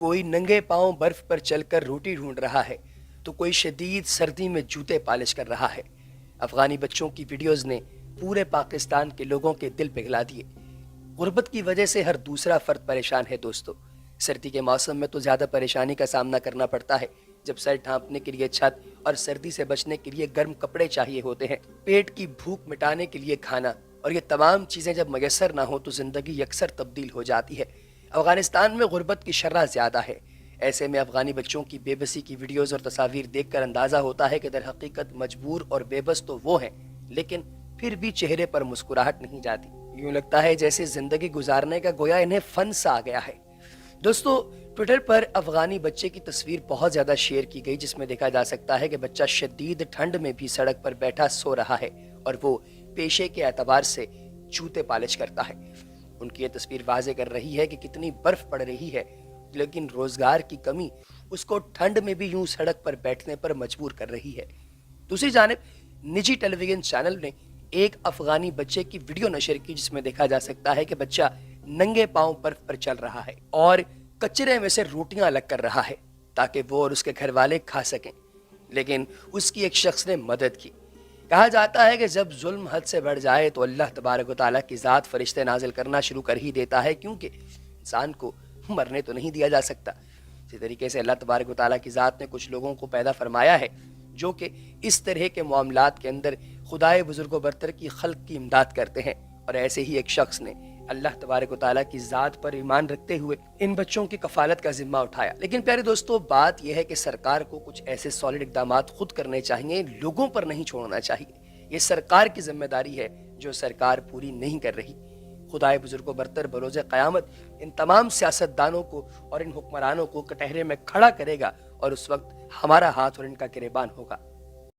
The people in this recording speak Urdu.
کوئی ننگے پاؤں برف پر چل کر روٹی ڈھونڈ رہا ہے تو کوئی شدید سردی میں جوتے پالش کر رہا ہے۔ افغانی بچوں کی ویڈیوز نے پورے پاکستان کے لوگوں کے دل پگھلا دیے۔ غربت کی وجہ سے ہر دوسرا فرد پریشان ہے دوستو۔ سردی کے موسم میں تو زیادہ پریشانی کا سامنا کرنا پڑتا ہے، جب سر ڈھانپنے کے لیے چھت اور سردی سے بچنے کے لیے گرم کپڑے چاہیے ہوتے ہیں، پیٹ کی بھوک مٹانے کے لیے کھانا، اور یہ تمام چیزیں جب میسر نہ ہو تو زندگی یکسر تبدیل ہو جاتی ہے۔ افغانستان میں غربت کی شرح زیادہ ہے۔ ایسے میں افغانی بچوں کی بے بسی کی ویڈیوز اور تصاویر دیکھ کر اندازہ ہوتا ہے کہ در حقیقت مجبور اور بے بس تو وہ ہیں، لیکن پھر بھی چہرے پر مسکراہٹ نہیں جاتی۔ یوں لگتا ہے جیسے زندگی گزارنے کا گویا انہیں فن سا آ گیا ہے۔ دوستو، ٹویٹر پر افغانی بچے کی تصویر بہت زیادہ شیئر کی گئی، جس میں دیکھا جا سکتا ہے کہ بچہ شدید ٹھنڈ میں بھی سڑک پر بیٹھا سو رہا ہے اور وہ پیشے کے اعتبار سے جوتے پالش کرتا ہے۔ ان کی یہ تصویر واضح کر رہی ہے کہ کتنی برف پڑ رہی ہے، لیکن روزگار کی کمی اس کو ٹھنڈ میں بھی یوں سڑک پر بیٹھنے پر مجبور کر رہی ہے۔ دوسری جانب نجی ٹیلی ویژن چینل نے ایک افغانی بچے کی ویڈیو نشر کی، جس میں دیکھا جا سکتا ہے کہ بچہ ننگے پاؤں برف پر چل رہا ہے اور کچرے میں سے روٹیاں الگ کر رہا ہے تاکہ وہ اور اس کے گھر والے کھا سکیں، لیکن اس کی ایک شخص نے مدد کی۔ کہا جاتا ہے کہ جب ظلم حد سے بڑھ جائے تو اللہ تبارک و تعالیٰ کی ذات فرشتے نازل کرنا شروع کر ہی دیتا ہے، کیونکہ انسان کو مرنے تو نہیں دیا جا سکتا۔ اسی طریقے سے اللہ تبارک و تعالیٰ کی ذات نے کچھ لوگوں کو پیدا فرمایا ہے جو کہ اس طرح کے معاملات کے اندر خدائے بزرگ و برتر کی خلق کی امداد کرتے ہیں، اور ایسے ہی ایک شخص نے اللہ تبارک و تعالیٰ کی ذات پر ایمان رکھتے ہوئے ان بچوں کی کفالت کا ذمہ اٹھایا۔ لیکن پیارے دوستو، بات یہ ہے کہ سرکار کو کچھ ایسے سالڈ اقدامات خود کرنے چاہیے، لوگوں پر نہیں چھوڑنا چاہیے۔ یہ سرکار کی ذمہ داری ہے جو سرکار پوری نہیں کر رہی۔ خدائے بزرگ و برتر بروز قیامت ان تمام سیاستدانوں کو اور ان حکمرانوں کو کٹہرے میں کھڑا کرے گا، اور اس وقت ہمارا ہاتھ اور ان کا گریبان ہوگا۔